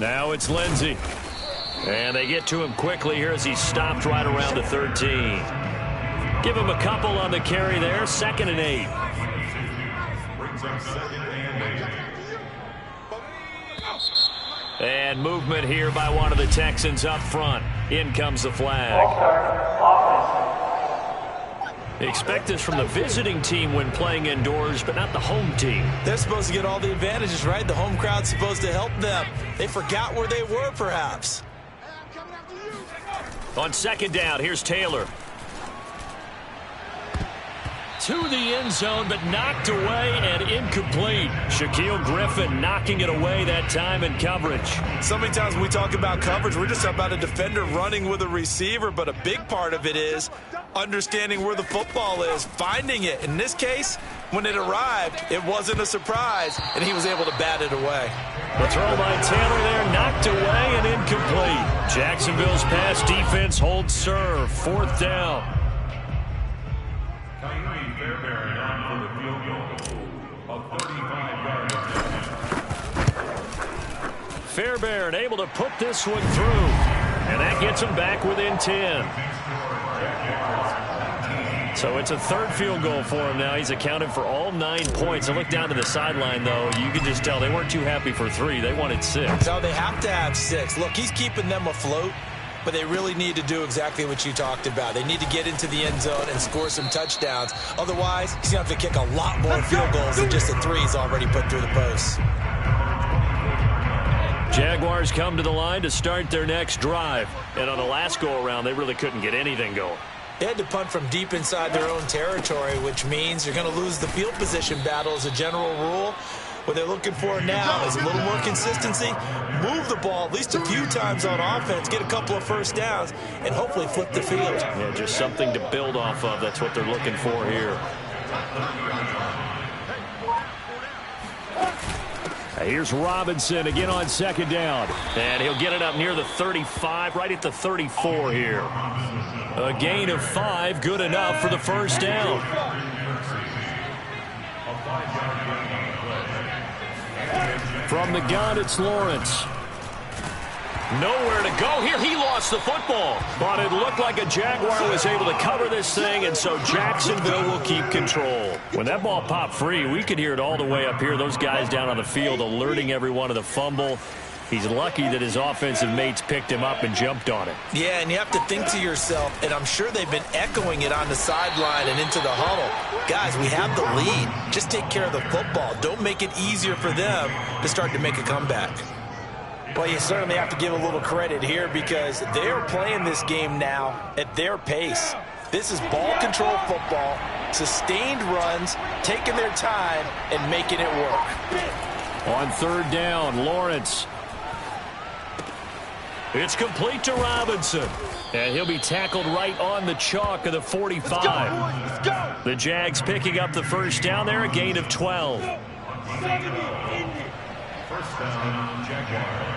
Now it's Lindsey. And they get to him quickly here as he stopped right around the 13. Give him a couple on the carry there. 2nd and 8. And movement here by one of the Texans up front. In comes the flag. Expect this from the visiting team when playing indoors, but not the home team. They're supposed to get all the advantages, right? The home crowd's supposed to help them. They forgot where they were, perhaps. On 2nd down, here's Taylor. To the end zone, but knocked away and incomplete. Shaquille Griffin knocking it away that time in coverage. So many times when we talk about coverage, we're just about a defender running with a receiver, but a big part of it is understanding where the football is, finding it. In this case, when it arrived, it wasn't a surprise, and he was able to bat it away. The throw by Taylor there, knocked away and incomplete. Jacksonville's pass defense holds serve. 4th down. Fairbairn able to put this one through. And that gets him back within 10. So it's a 3rd field goal for him now. He's accounted for all 9 points. I look down to the sideline, though. You can just tell they weren't too happy for 3. They wanted 6. No, they have to have 6. Look, he's keeping them afloat, but they really need to do exactly what you talked about. They need to get into the end zone and score some touchdowns. Otherwise, he's going to have to kick a lot more field goals than just the 3 he's already put through the posts. Jaguars come to the line to start their next drive. And on the last go-around, they really couldn't get anything going. They had to punt from deep inside their own territory, which means you're going to lose the field position battle as a general rule. What they're looking for now is a little more consistency, move the ball at least a few times on offense, get a couple of first downs, and hopefully flip the field. Yeah, just something to build off of. That's what they're looking for here. Here's Robinson again on 2nd down. And he'll get it up near the 35, right at the 34 here. A gain of 5, good enough for the first down. From the gun, it's Lawrence. Nowhere to go here. He lost the football. But it looked like a Jaguar was able to cover this thing, and so Jacksonville will keep control. When that ball popped free, we could hear it all the way up here. Those guys down on the field alerting everyone of the fumble. He's lucky that his offensive mates picked him up and jumped on it. Yeah, and you have to think to yourself, and I'm sure they've been echoing it on the sideline and into the huddle. Guys, we have the lead. Just take care of the football. Don't make it easier for them to start to make a comeback. Well, you certainly have to give a little credit here because they're playing this game now at their pace. This is ball control football, sustained runs, taking their time, and making it work. On 3rd down, Lawrence. It's complete to Robinson. And he'll be tackled right on the chalk of the 45. Let's go. The Jags picking up the first down there, a gain of 12. First down, Jaguars.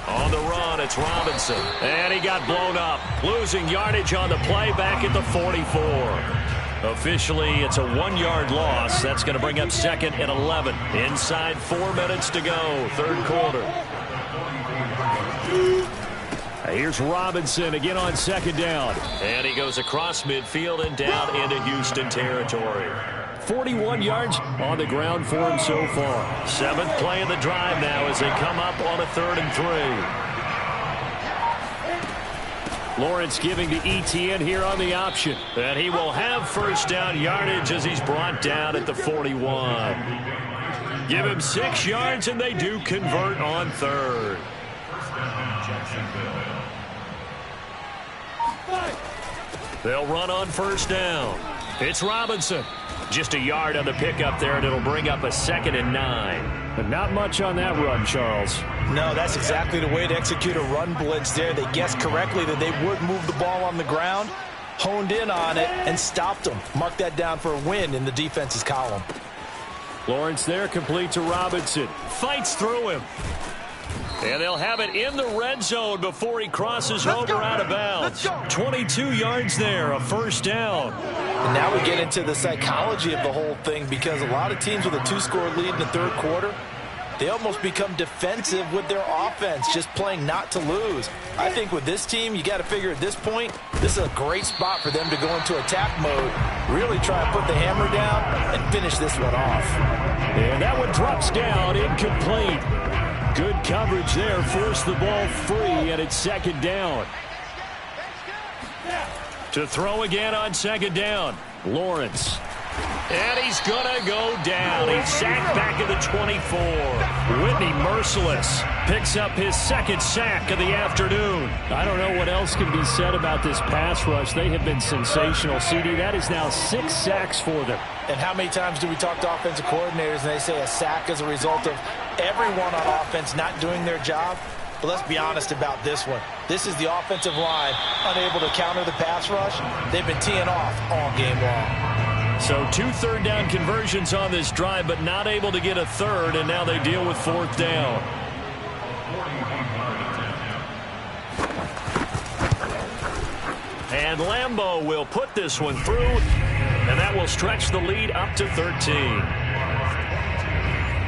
On the run, it's Robinson. And he got blown up. Losing yardage on the play back at the 44. Officially, it's a 1-yard loss. That's going to bring up 2nd and 11. Inside 4 minutes to go, 3rd quarter. Here's Robinson again on 2nd down. And he goes across midfield and down into Houston territory. 41 yards on the ground for him so far. 7th play of the drive now as they come up on a 3rd and 3. Lawrence giving to ETN here on the option. And he will have first down yardage as he's brought down at the 41. Give him 6 yards, and they do convert on third. They'll run on first down. It's Robinson. Just a yard on the pickup there, and it'll bring up a 2nd and 9. But not much on that run, Charles. No, that's exactly the way to execute a run blitz there. They guessed correctly that they would move the ball on the ground, honed in on it, and stopped them. Mark that down for a win in the defense's column. Lawrence there, complete to Robinson. Fights through him. And they'll have it in the red zone before he crosses over out of bounds. 22 yards there, a first down. And now we get into the psychology of the whole thing, because a lot of teams with a 2-score lead in the third quarter, they almost become defensive with their offense, just playing not to lose. I think with this team, you got to figure at this point, this is a great spot for them to go into attack mode, really try and put the hammer down and finish this one off. And that one drops down, incomplete. Good coverage there, forced the ball free, and it's 2nd down. To throw again on 2nd down, Lawrence. And he's going to go down. He's sacked back at the 24. Whitney merciless. Picks up his 2nd sack of the afternoon. I don't know what else can be said about this pass rush. They have been sensational, CD. That is now 6 sacks for them. And how many times do we talk to offensive coordinators and they say a sack is a result of everyone on offense not doing their job? But let's be honest about this one. This is the offensive line unable to counter the pass rush. They've been teeing off all game long. So 2 third-down conversions on this drive, but not able to get a third, and now they deal with 4th down. And Lambeau will put this one through, and that will stretch the lead up to 13.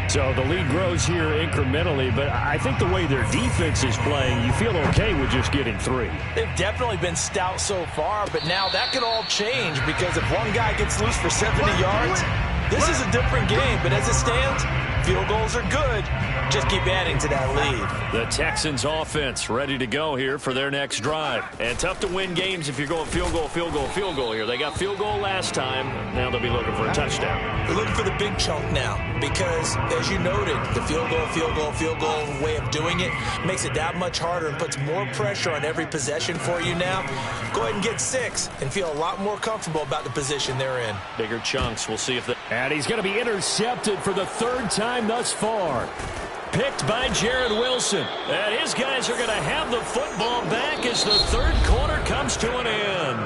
So the lead grows here incrementally, but I think the way their defense is playing, you feel okay with just getting 3. They've definitely been stout so far, but now that could all change, because if one guy gets loose for 70 yards, this is a different game. But as it stands, field goals are good. Just keep adding to that lead. The Texans offense ready to go here for their next drive. And tough to win games if you're going field goal, field goal, field goal here. They got field goal last time. Now they'll be looking for a touchdown. They're looking for the big chunk now, because as you noted, the field goal way of doing it makes it that much harder and puts more pressure on every possession for you now. Go ahead and get 6 and feel a lot more comfortable about the position they're in. Bigger chunks. We'll see if the... And he's going to be intercepted for the 3rd time thus far. Picked by Jared Wilson. And his guys are going to have the football back as the 3rd quarter comes to an end.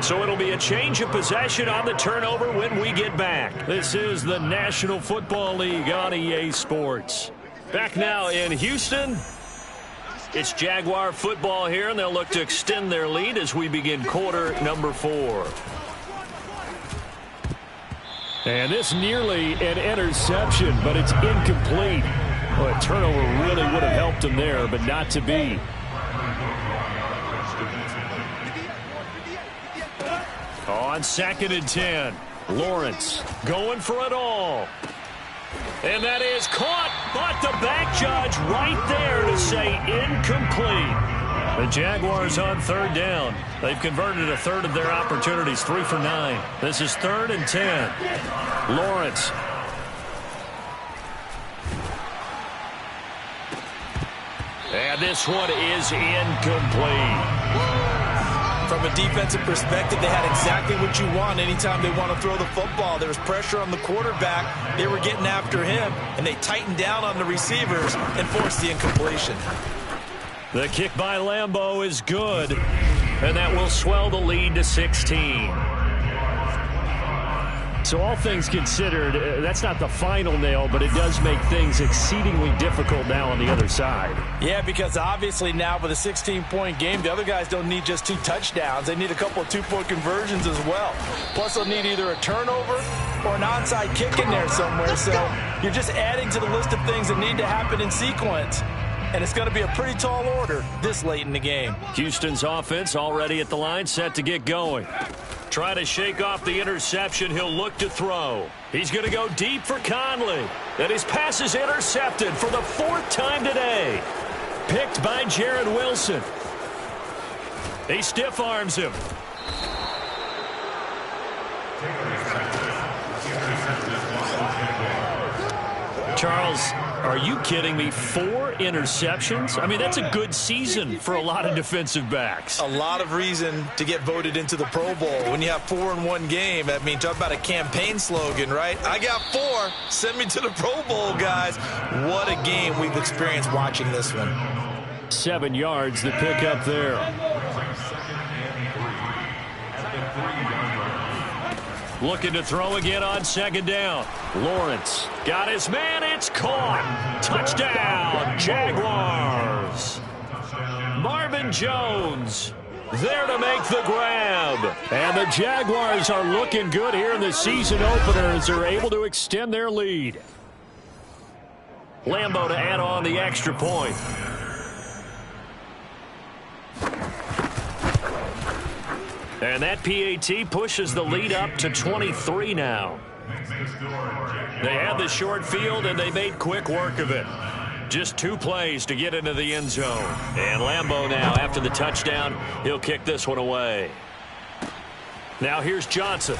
So it'll be a change of possession on the turnover when we get back. This is the National Football League on EA Sports. Back now in Houston. It's Jaguar football here, and they'll look to extend their lead as we begin quarter number 4. And this nearly an interception, but it's incomplete. Well, a turnover really would have helped him there, but not to be. On 2nd and 10, Lawrence going for it all. And that is caught, but the back judge right there to say incomplete. The Jaguars on 3rd down. They've converted a 3rd of their opportunities, 3 for 9. This is 3rd and 10. Lawrence. And this one is incomplete. From a defensive perspective, they had exactly what you want anytime they want to throw the football. There was pressure on the quarterback. They were getting after him, and they tightened down on the receivers and forced the incompletion. The kick by Lambeau is good, and that will swell the lead to 16. So all things considered, that's not the final nail, but it does make things exceedingly difficult now on the other side. Yeah, because obviously now with a 16-point game, the other guys don't need just 2 touchdowns. They need a couple of 2-point conversions as well. Plus, they'll need either a turnover or an onside kick in there somewhere. So you're just adding to the list of things that need to happen in sequence. And it's going to be a pretty tall order this late in the game. Houston's offense already at the line, set to get going. Try to shake off the interception. He'll look to throw. He's going to go deep for Conley. And his pass is intercepted for the 4th time today. Picked by Jared Wilson. He stiff arms him. Charles, are you kidding me? 4 interceptions? I mean, that's a good season for a lot of defensive backs. A lot of reason to get voted into the Pro Bowl. When you have 4 in one game, I mean, talk about a campaign slogan, right? I got 4. Send me to the Pro Bowl, guys. What a game we've experienced watching this one. 7 yards, the pick up there. Looking to throw again on 2nd down. Lawrence got his man. It's caught. Touchdown, Jaguars. Marvin Jones there to make the grab. And the Jaguars are looking good here in the season opener as they're able to extend their lead. Lambeau to add on the extra point. And that PAT pushes the lead up to 23 now. They had the short field, and they made quick work of it. Just 2 plays to get into the end zone. And Lambeau now, after the touchdown, he'll kick this one away. Now here's Johnson.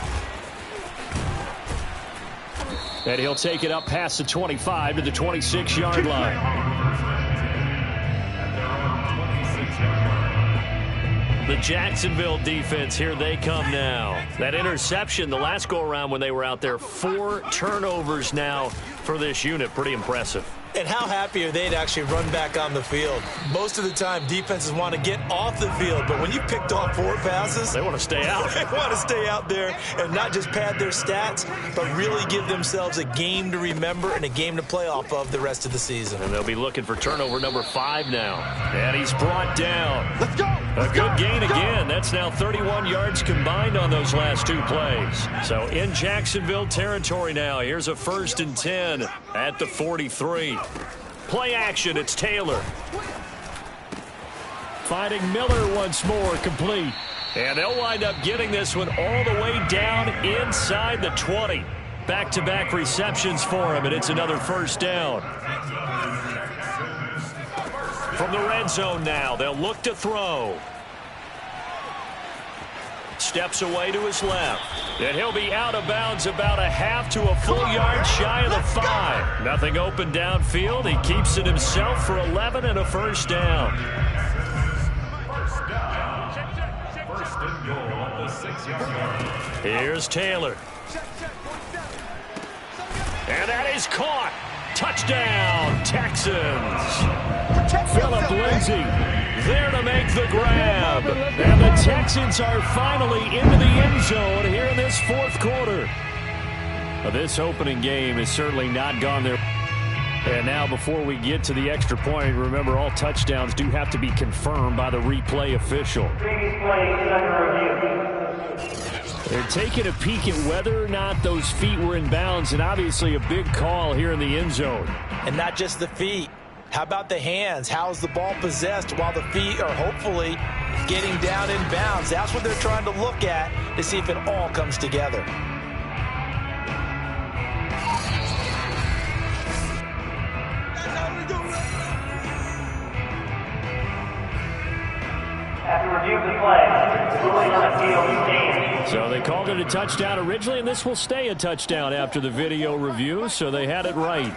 And he'll take it up past the 25 to the 26-yard line. The Jacksonville defense, here they come now. That interception the last go-around when they were out there, 4 turnovers now for this unit. Pretty impressive. And how happy are they to actually run back on the field? Most of the time, defenses want to get off the field, but when you picked off 4 passes, they want to stay out. They want to stay out there and not just pad their stats, but really give themselves a game to remember and a game to play off of the rest of the season. And they'll be looking for turnover number 5 now. And he's brought down. Let's go! A good gain again. That's now 31 yards combined on those last 2 plays. So in Jacksonville territory now. Here's a 1st and 10 at the 43. Play action, it's Taylor. Finding Miller once more, complete. And they'll wind up getting this one all the way down inside the 20. Back-to-back receptions for him, and it's another 1st down. From the red zone now, they'll look to throw. Steps away to his left. And he'll be out of bounds about a half to a full yard shy of the 5. Nothing open downfield. He keeps it himself for 11 and a 1st down. First and goal on the 6-yard line. Here's Taylor. And that is caught. Touchdown, Texans. Phillip Lindsay there to make the grab. And the Texans are finally into the end zone here in this 4th quarter. This opening game has certainly not gone their way. And now before we get to the extra point, remember all touchdowns do have to be confirmed by the replay official. They're taking a peek at whether or not those feet were in bounds, and obviously a big call here in the end zone. And not just the feet. How about the hands? How's the ball possessed while the feet are hopefully getting down in bounds? That's what they're trying to look at to see if it all comes together. After review of the play, ruling on the field stands. So they called it a touchdown originally, and this will stay a touchdown after the video review, so they had it right.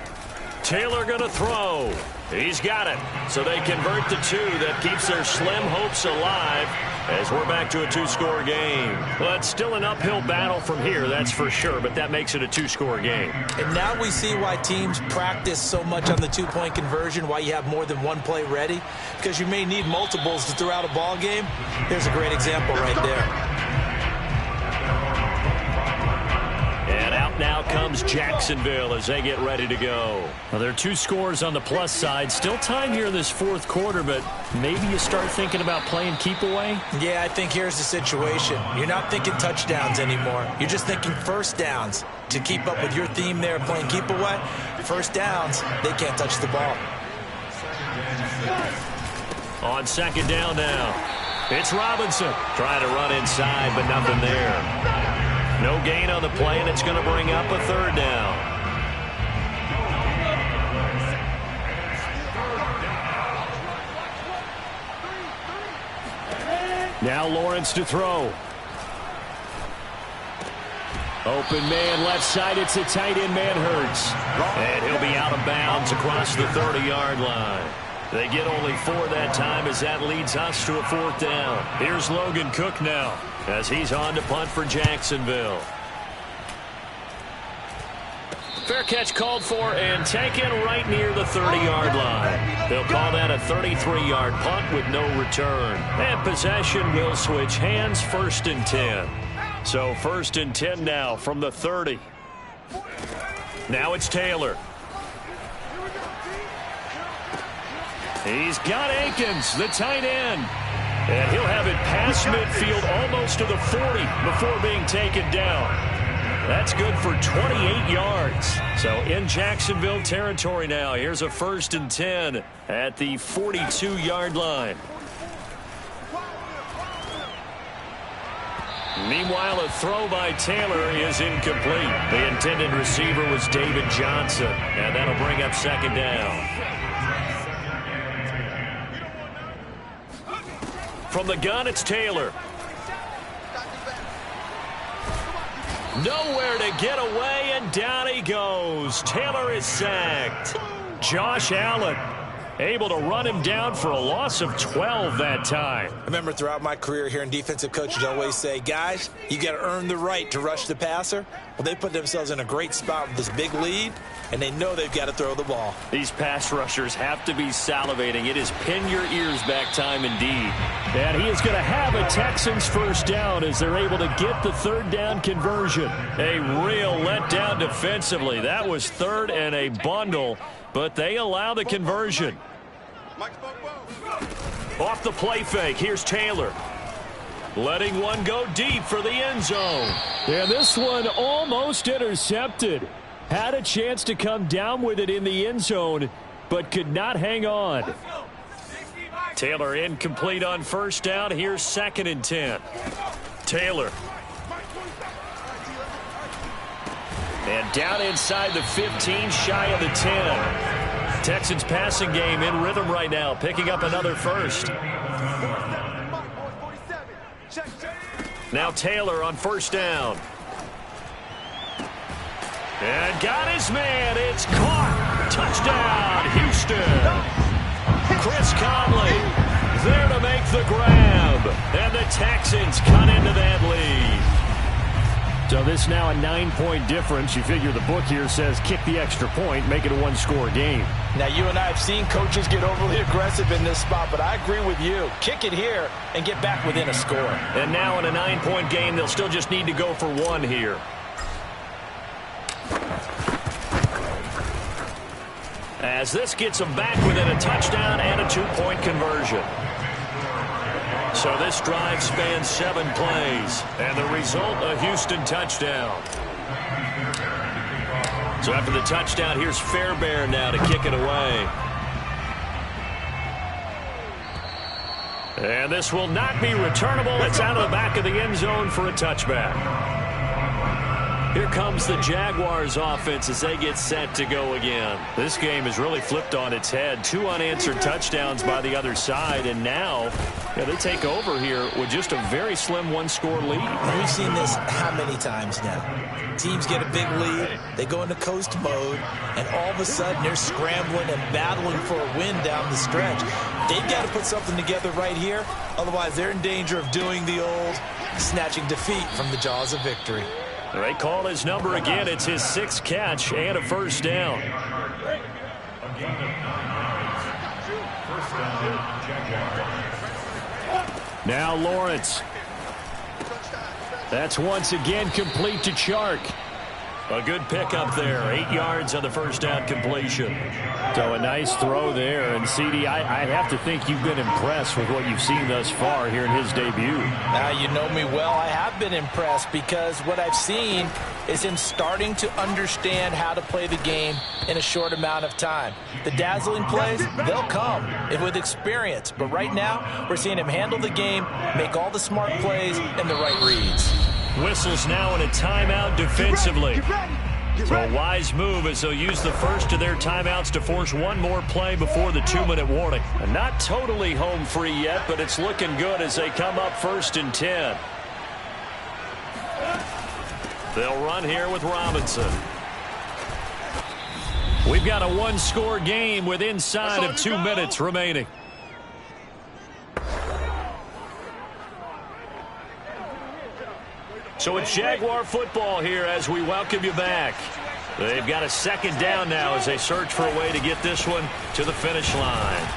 Taylor going to throw. He's got it. So they convert the 2. That keeps their slim hopes alive as we're back to a 2-score game. Well, it's still an uphill battle from here, that's for sure, but that makes it a 2-score game. And now we see why teams practice so much on the 2-point conversion, why you have more than 1 play ready, because you may need multiples to throw out a ball game. There's a great example right there. And out now comes Jacksonville as they get ready to go. Well, there are 2 scores on the plus side. Still time here in this 4th quarter, but maybe you start thinking about playing keep away? Yeah, I think here's the situation. You're not thinking touchdowns anymore. You're just thinking 1st downs. To keep up with your theme there, playing keep away, 1st downs, they can't touch the ball. On 2nd down now, it's Robinson trying to run inside, but nothing there. No gain on the play, and it's going to bring up a 3rd down. Now Lawrence to throw. Open man left side. It's a tight end man Hurts. And he'll be out of bounds across the 30-yard line. They get only 4 that time as that leads us to a 4th down. Here's Logan Cook now as he's on to punt for Jacksonville. Fair catch called for and taken right near the 30-yard line. They'll call that a 33-yard punt with no return. And possession will switch hands, 1st and 10. So 1st and 10 now from the 30. Now it's Taylor. He's got Akins, the tight end. And he'll have it past midfield almost to the 40 before being taken down. That's good for 28 yards. So in Jacksonville territory now. Here's a 1st and 10 at the 42-yard line. Meanwhile, a throw by Taylor is incomplete. The intended receiver was David Johnson. And that'll bring up 2nd down. From the gun, it's Taylor. Nowhere to get away, and down he goes. Taylor is sacked. Josh Allen able to run him down for a loss of 12 that time. I remember throughout my career hearing defensive coaches always say, guys, you got to earn the right to rush the passer. Well, they put themselves in a great spot with this big lead, and they know they've got to throw the ball. These pass rushers have to be salivating. It is pin your ears back time indeed. And he is going to have a Texans 1st down as they're able to get the 3rd down conversion. A real letdown defensively. That was 3rd and a bundle, but they allow the conversion. Off the play fake, here's Taylor. Letting one go deep for the end zone. And this one almost intercepted. Had a chance to come down with it in the end zone, but could not hang on. Taylor incomplete on 1st down. Here's 2nd and 10. Taylor. And down inside the 15, shy of the 10. Texans passing game in rhythm right now, picking up another 1st. Now Taylor on 1st down. And got his man. It's caught. Touchdown, Houston. Chris Conley there to make the grab. And the Texans cut into that lead. So this now a 9-point difference. You figure the book here says kick the extra point, make it a 1-score game. Now, you and I have seen coaches get overly aggressive in this spot, but I agree with you. Kick it here and get back within a score. And now in a 9-point game, they'll still just need to go for 1 here. As this gets them back within a touchdown and a 2-point conversion. So this drive spans 7 plays, and the result, a Houston touchdown. So after the touchdown, here's Fairbairn now to kick it away. And this will not be returnable. It's out of the back of the end zone for a touchback. Here comes the Jaguars offense as they get set to go again. This game has really flipped on its head. 2 unanswered touchdowns by the other side, and now they take over here with just a very slim 1-score lead. We've seen this how many times now? Teams get a big lead, they go into coast mode, and all of a sudden they're scrambling and battling for a win down the stretch. They've got to put something together right here, otherwise they're in danger of doing the old snatching defeat from the jaws of victory. They call his number again. It's his 6th catch and a 1st down. Now Lawrence. That's once again complete to Chark. A good pickup there. 8 yards on the 1st down completion. So a nice throw there. And, CD, I have to think you've been impressed with what you've seen thus far here in his debut. Now, you know me well. I have been impressed because what I've seen is him starting to understand how to play the game in a short amount of time. The dazzling plays, they'll come with experience. But right now, we're seeing him handle the game, make all the smart plays, and the right reads. Whistles now in a timeout defensively. So a wise move as they'll use the first of their timeouts to force one more play before the 2-minute warning. And not totally home free yet, but it's looking good as they come up 1st and 10. They'll run here with Robinson. We've got a one-score game with inside of 2 minutes remaining. So it's Jaguar football here as we welcome you back. They've got a 2nd down now as they search for a way to get this one to the finish line.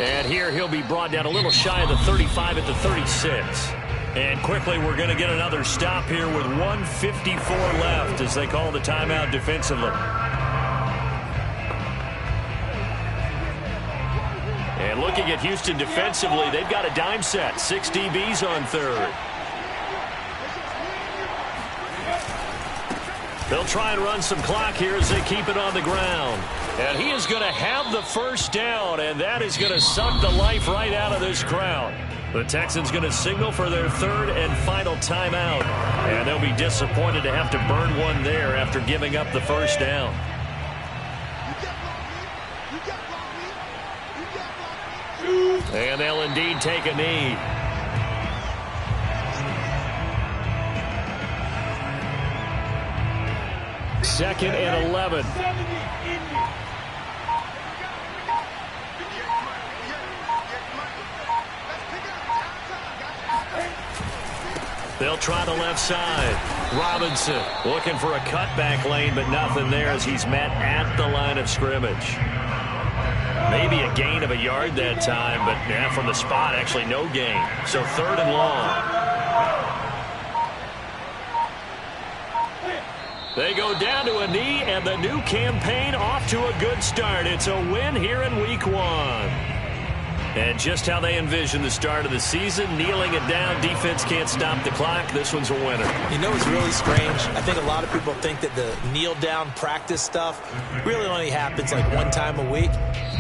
And here he'll be brought down a little shy of the 35 at the 36. And quickly we're going to get another stop here with 1:54 left as they call the timeout defensively. And looking at Houston defensively, they've got a dime set. 6 DBs on 3rd. They'll try and run some clock here as they keep it on the ground. And he is going to have the 1st down, and that is going to suck the life right out of this crowd. The Texans going to signal for their 3rd and final timeout. And they'll be disappointed to have to burn one there after giving up the 1st down. And they'll indeed take a knee. Second and 11. They'll try the left side. Robinson looking for a cutback lane, but nothing there as he's met at the line of scrimmage. Maybe a gain of a yard that time, but from the spot, actually no gain. So 3rd and long. They go down to a knee, and the new campaign off to a good start. It's a win here in Week 1. And just how they envision the start of the season, kneeling it down, defense can't stop the clock. This one's a winner. You know what's really strange? I think a lot of people think that the kneel-down practice stuff really only happens like one time a week.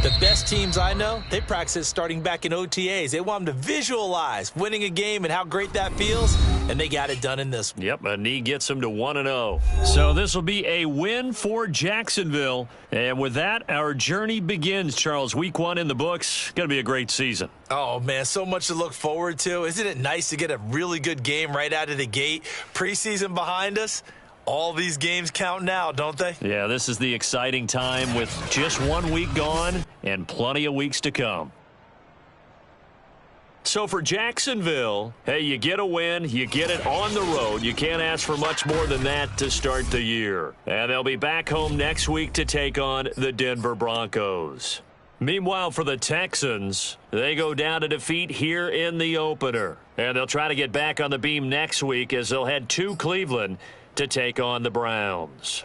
The best teams I know, they practice it starting back in OTAs. They want them to visualize winning a game and how great that feels, and they got it done in this one. Yep, a knee gets them to 1-0. So this will be a win for Jacksonville. And with that, our journey begins, Charles. Week 1 in the books. Going to be a great season. Oh, man, so much to look forward to. Isn't it nice to get a really good game right out of the gate? Preseason behind us. All these games count now, don't they? Yeah, this is the exciting time with just 1 week gone and plenty of weeks to come. So for Jacksonville, hey, you get a win, you get it on the road. You can't ask for much more than that to start the year. And they'll be back home next week to take on the Denver Broncos. Meanwhile, for the Texans, they go down to defeat here in the opener. And they'll try to get back on the beam next week as they'll head to Cleveland to take on the Browns.